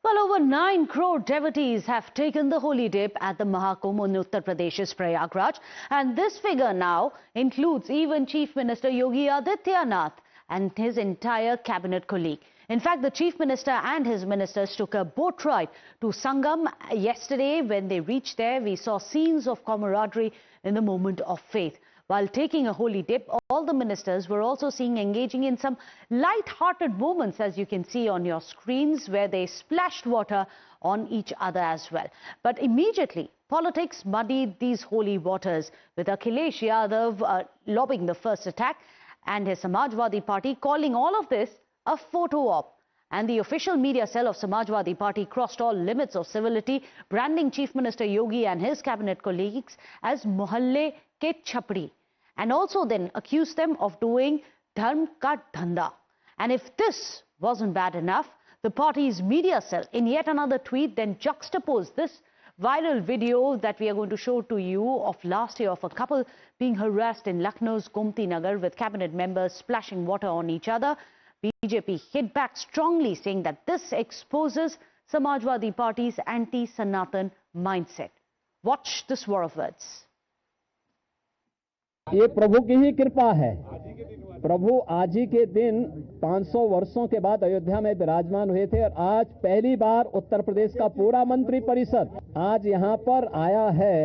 Well, over 9 crore devotees have taken the holy dip at the Mahakumbh in Uttar Pradesh's Prayagraj, and this figure now includes even Chief Minister Yogi Adityanath and his entire cabinet colleague. In fact, the Chief Minister and his ministers took a boat ride to Sangam yesterday. When they reached there, we saw scenes of camaraderie in the moment of faith. While taking a holy dip, all the ministers were also seen engaging in some light-hearted moments, as you can see on your screens, where they splashed water on each other as well. But immediately, politics muddied these holy waters, with Akhilesh Yadav lobbing the first attack and his Samajwadi Party calling all of this a photo op. And the official media cell of Samajwadi Party crossed all limits of civility, branding Chief Minister Yogi and his cabinet colleagues as Mohalle ke Chapdi, and also then accused them of doing dharm ka dhanda. And if this wasn't bad enough, the party's media cell in yet another tweet then juxtaposed this viral video that we are going to show to you of last year of a couple being harassed in Lucknow's Gomti Nagar with cabinet members splashing water on each other. BJP hit back strongly, saying that this exposes Samajwadi Party's anti-Sanatan mindset. Watch this war of words. ये प्रभु की ही कृपा है। प्रभु आज ही के दिन 500 वर्षों के बाद अयोध्या में विराजमान हुए थे और आज पहली बार उत्तर प्रदेश का पूरा मंत्री परिषद आज यहां पर आया है।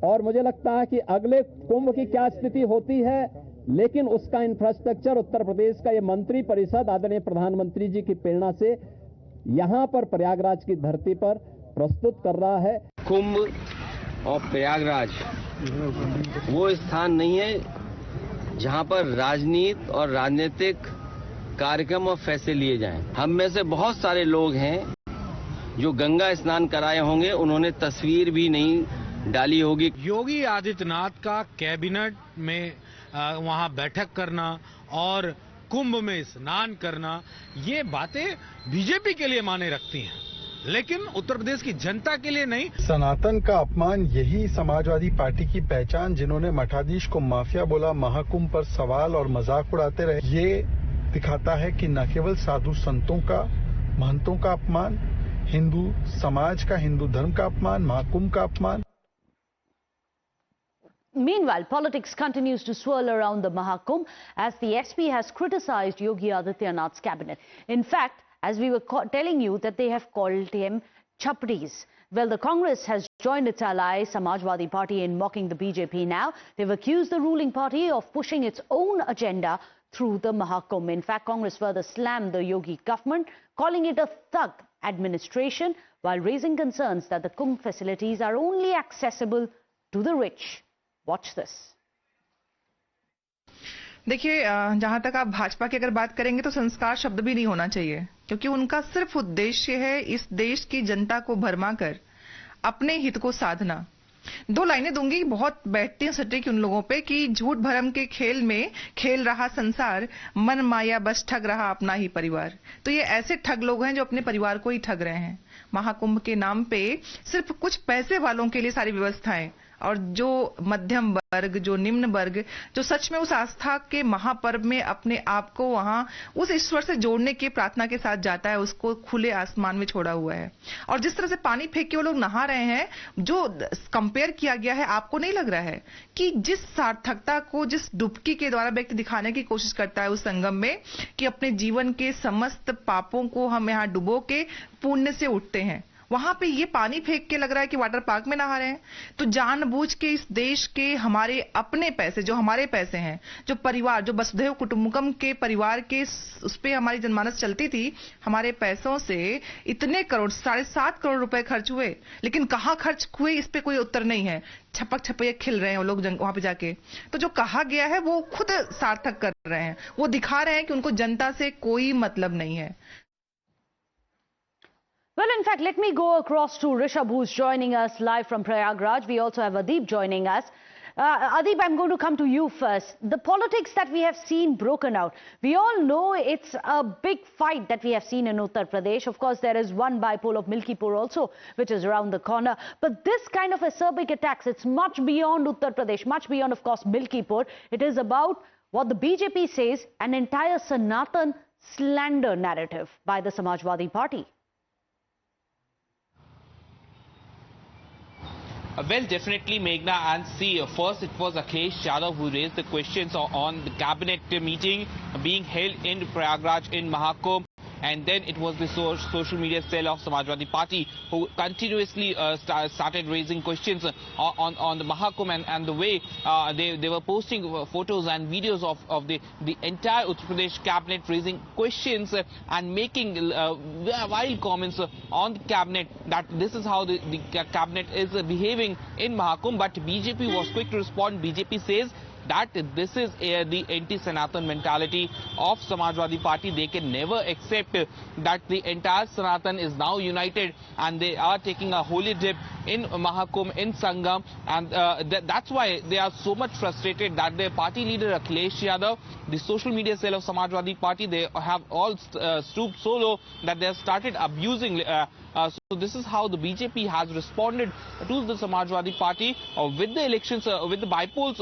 और मुझे लगता है कि अगले कुंभ की क्या स्थिति होती है, लेकिन उसका इंफ्रास्ट्रक्चर उत्तर प्रदेश का ये मंत्री परिषद आदरणीय प्रधानमंत्री जी की प्रेरणा से यहां पर प्रयागराज की धरती पर प्रस्तुत कर रहा है। कुंभ और प्रयागराज वो स्थान नहीं है जहां पर राजनीति और राजनीतिक कार्यक्रम और फैसले लिए जाएं। हम में से बहुत सारे लोग हैं जो गंगा स्नान कराए होंगे, उन्होंने तस्वीर भी नहीं डाली होगी। योगी आदित्यनाथ का कैबिनेट में वहां बैठक करना और कुंभ में स्नान करना, ये बातें बीजेपी के लिए माने रखती हैं, लेकिन उत्तर प्रदेश की जनता के लिए नहीं। सनातन का अपमान, यही समाजवादी पार्टी की पहचान, जिन्होंने मठाधीश को माफिया बोला, महाकुंभ पर सवाल और मजाक उड़ाते रहे, ये दिखाता है कि न केवल साधु संतों का, महंतों का अपमान, हिंदू समाज का, हिंदू धर्म का अपमान, महाकुंभ का अपमान। Meanwhile, politics continues to swirl around the Mahakumbh as the SP has criticized Yogi Adityanath's cabinet. In fact, as we were telling you that they have called him Chapdis. Well, the Congress has joined its ally Samajwadi Party in mocking the BJP now. They've accused the ruling party of pushing its own agenda through the Mahakumbh. In fact, Congress further slammed the Yogi government, calling it a thug administration, while raising concerns that the Kumbh facilities are only accessible to the rich. Watch this. देखिए, जहां तक आप भाजपा की अगर बात करेंगे तो संस्कार शब्द भी नहीं होना चाहिए, क्योंकि उनका सिर्फ उद्देश्य है इस देश की जनता को भरमाकर अपने हित को साधना। दो लाइनें दूंगी, बहुत बैठती हैं सटीक उन लोगों पे कि झूठ भरम के खेल में खेल रहा संसार, मन माया बस ठग रहा अपना ही परिवार। तो ये ऐसे ठग लोग हैं जो अपने परिवार को ही ठग रहे हैं। महाकुंभ के नाम पे सिर्फ कुछ पैसे वालों के लिए सारी व्यवस्थाएं, और जो मध्यम वर्ग, जो निम्न वर्ग, जो सच में उस आस्था के महापर्व में अपने आप को वहां उस ईश्वर से जोड़ने की प्रार्थना के साथ जाता है, उसको खुले आसमान में छोड़ा हुआ है। और जिस तरह से पानी फेंक के वो लोग नहा रहे हैं, जो कंपेयर किया गया है, आपको नहीं लग रहा है कि जिस सार्थकता को, जिस डुबकी के द्वारा व्यक्ति दिखाने की कोशिश करता है उस संगम में, कि अपने जीवन के समस्त पापों को हम यहाँ डुबो के पुण्य से उठते हैं, वहां पे ये पानी फेंक के लग रहा है कि वाटर पार्क में नहा रहे हैं। तो जानबूझ के इस देश के हमारे अपने पैसे, जो हमारे पैसे हैं, जो परिवार, जो वसुधैव कुटुंबकम के परिवार के उस पे हमारी जनमानस चलती थी, हमारे पैसों से इतने करोड़, 7.5 करोड़ रुपए खर्च हुए, लेकिन कहां खर्च हुए इस पे कोई उत्तर नहीं है। छपक छपैया खिल रहे हैं वो लोग वहां पे जाके। तो जो कहा गया है वो खुद सार्थक कर रहे हैं, वो दिखा रहे हैं कि उनको जनता से कोई मतलब नहीं है। Well, in fact, let me go across to Rishabh, who's joining us live from Prayagraj. We also have Adib joining us. Adib, I'm going to come to you first. The politics that we have seen broken out, we all know it's a big fight that we have seen in Uttar Pradesh. Of course, there is one bypole of Milkipur also, which is around the corner. But this kind of acerbic attacks, it's much beyond Uttar Pradesh, much beyond, of course, Milkipur. It is about what the BJP says, an entire Sanatan slander narrative by the Samajwadi Party. Well, definitely, Meghna, and see, first it was Akhilesh Yadav who raised the questions on the cabinet meeting being held in Prayagraj in Mahakumbh. And then it was the social media cell of Samajwadi Party who continuously started raising questions on the Mahakumbh and the way they were posting photos and videos of the entire Uttar Pradesh cabinet, raising questions and making wild comments on the cabinet that this is how the cabinet is behaving in Mahakumbh. But BJP was quick to respond. BJP says that this is the anti-Sanatan mentality of Samajwadi Party. They can never accept that the entire Sanatan is now united and they are taking a holy dip in Mahakumbh, in Sangam, and that's why they are so much frustrated that their party leader Akhilesh Yadav, the social media cell of Samajwadi Party, they have all stooped so low that they have started abusing. So this is how the BJP has responded to the Samajwadi Party with the elections, with the bypolls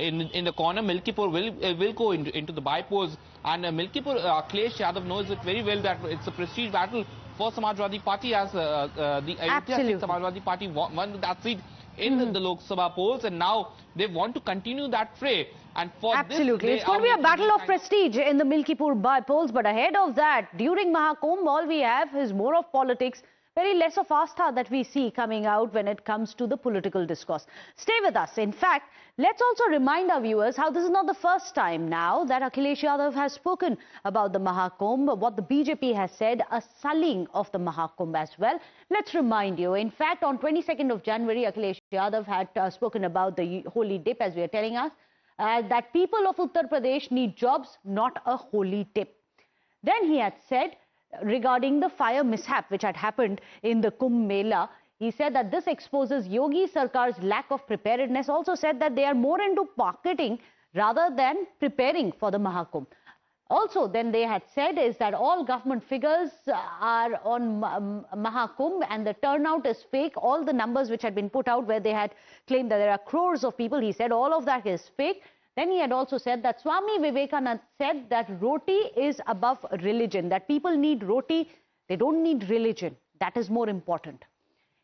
in the corner. Milkipur will go into the bypolls, and Milkipur, Akhilesh Yadav knows it very well that it's a prestige battle for Samajwadi Party, as the Ayodhya Samajwadi Party won that seat in the Lok Sabha polls, and now they want to continue that fray. And for Absolutely, this, it's going to be a battle of prestige in the Milkipur bypolls. But ahead of that, during Mahakumbh, all we have is more of politics. Very less of Astha that we see coming out when it comes to the political discourse. Stay with us. In fact, let's also remind our viewers how this is not the first time now that Akhilesh Yadav has spoken about the Mahakumbh, what the BJP has said, a sulling of the Mahakumbh as well. Let's remind you, in fact, on 22nd of January, Akhilesh Yadav had spoken about the holy dip, as we are telling us, that people of Uttar Pradesh need jobs, not a holy dip. Then he had said, regarding the fire mishap which had happened in the Kumbh Mela, he said that this exposes Yogi Sarkar's lack of preparedness. Also said that they are more into marketing rather than preparing for the Mahakumbh. Also, then they had said is that all government figures are on Mahakumbh and the turnout is fake. All the numbers which had been put out where they had claimed that there are crores of people, he said all of that is fake. Then he had also said that Swami Vivekananda said that roti is above religion, that people need roti, they don't need religion. That is more important.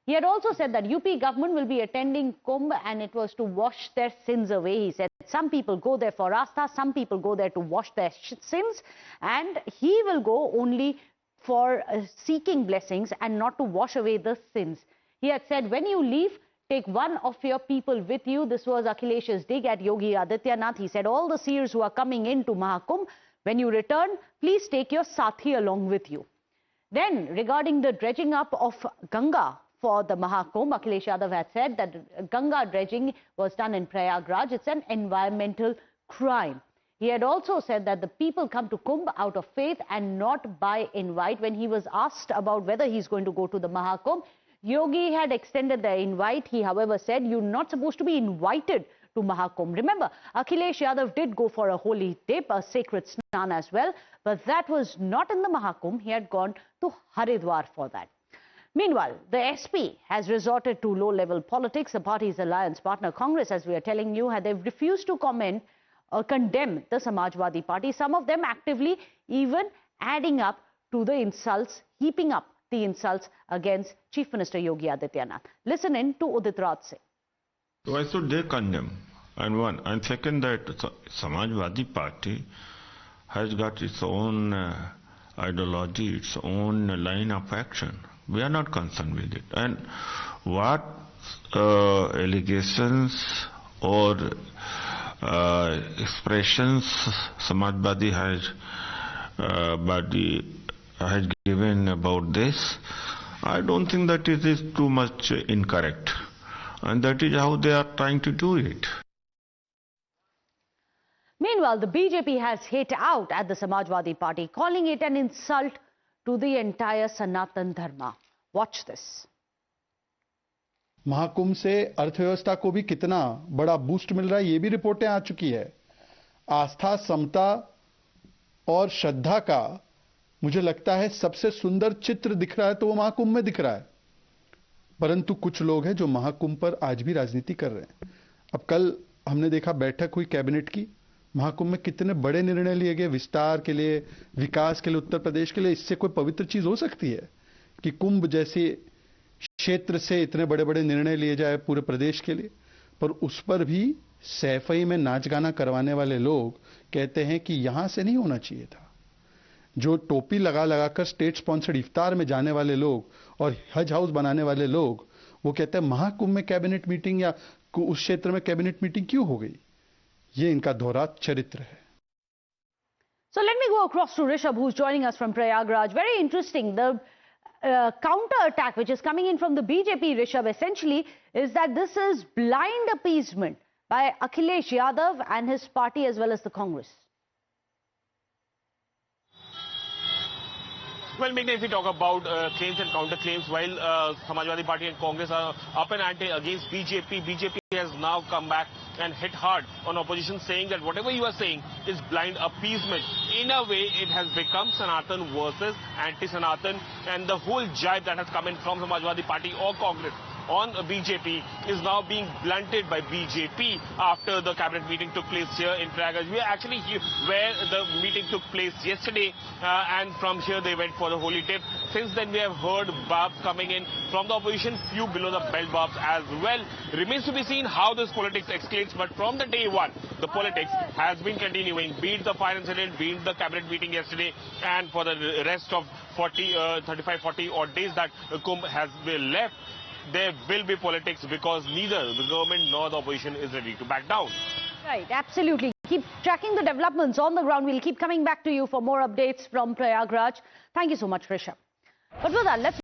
He had also said that UP government will be attending Kumbh and it was to wash their sins away. He said some people go there for Astha, some people go there to wash their sins, and he will go only for seeking blessings and not to wash away the sins. He had said when you leave, take one of your people with you. This was Akhilesh's dig at Yogi Adityanath. He said all the seers who are coming into Mahakumbh, when you return, please take your Sathi along with you. Then regarding the dredging up of Ganga for the Mahakumbh, Akhilesh Yadav had said that Ganga dredging was done in Prayagraj. It's an environmental crime. He had also said that the people come to Kumbh out of faith and not by invite. When he was asked about whether he's going to go to the Mahakumbh, Yogi had extended the invite. He, however, said you're not supposed to be invited to Mahakumbh. Remember, Akhilesh Yadav did go for a holy dip, a sacred snan as well, but that was not in the Mahakumbh. He had gone to Haridwar for that. Meanwhile, the SP has resorted to low-level politics. The party's alliance partner, Congress, as we are telling you, they've refused to comment or condemn the Samajwadi Party. Some of them actively even adding up to the insults, heaping up the insults against Chief Minister Yogi Adityanath. Listen in to Udit Raj Singh. Why should they condemn? And one. And second, that Samajwadi Party has got its own ideology, its own line of action. We are not concerned with it. And what allegations or expressions Samajwadi has given about this, I don't think that it is too much incorrect. And that is how they are trying to do it. Meanwhile, the BJP has hit out at the Samajwadi Party, calling it an insult to the entire Sanatan Dharma. Watch this. Mahakumbh से अर्थव्यवस्था को भी कितना बड़ा boost मिल रहा है, ये भी रिपोर्टें आ चुकी है। आस्था, समता और श्रद्धा का मुझे लगता है सबसे सुंदर चित्र दिख रहा है तो वो महाकुंभ में दिख रहा है। परंतु कुछ लोग हैं जो महाकुंभ पर आज भी राजनीति कर रहे हैं। अब कल हमने देखा बैठक हुई कैबिनेट की, महाकुंभ में कितने बड़े निर्णय लिए गए विस्तार के लिए, विकास के लिए, उत्तर प्रदेश के लिए। इससे कोई पवित्र चीज हो सकती है कि कुंभ जैसी क्षेत्र से इतने बड़े बड़े निर्णय लिए जाए पूरे प्रदेश के लिए, पर उस पर भी सैफई में नाच गाना करवाने वाले लोग कहते हैं कि यहां से नहीं होना चाहिए था। जो टोपी लगा लगाकर स्टेट स्पॉन्सर्ड इफ्तार में जाने वाले लोग और हज हाउस बनाने वाले लोग, वो कहते हैं महाकुंभ में कैबिनेट मीटिंग या उस क्षेत्र में कैबिनेट मीटिंग क्यों हो गई। ये इनका दोहरा चरित्र है। So let me go across to Rishabh, who's joining us from Prayagraj. Very interesting. The counter attack which is coming in from the BJP, Rishabh, essentially is that this is blind appeasement by Akhilesh Yadav and his party as well as the Congress. Well, Meghna, if we talk about claims and counterclaims, while Samajwadi Party and Congress are up and ante against BJP, BJP has now come back and hit hard on opposition, saying that whatever you are saying is blind appeasement. In a way, it has become Sanatan versus anti-Sanatan, and the whole jibe that has come in from Samajwadi Party or Congress on BJP is now being blunted by BJP after the cabinet meeting took place here in Prayagraj. We are actually here where the meeting took place yesterday, and from here they went for the holy dip. Since then we have heard barbs coming in from the opposition, few below the belt barbs as well. Remains to be seen how this politics escalates, but from the day one, the politics has been continuing, be it the fire incident, be it the cabinet meeting yesterday, and for the rest of 35-40 odd days that Kumbh has been left. There will be politics because neither the government nor the opposition is ready to back down. Right, absolutely. Keep tracking the developments on the ground. We'll keep coming back to you for more updates from Prayagraj. Thank you so much, Rishabh. But with that, let's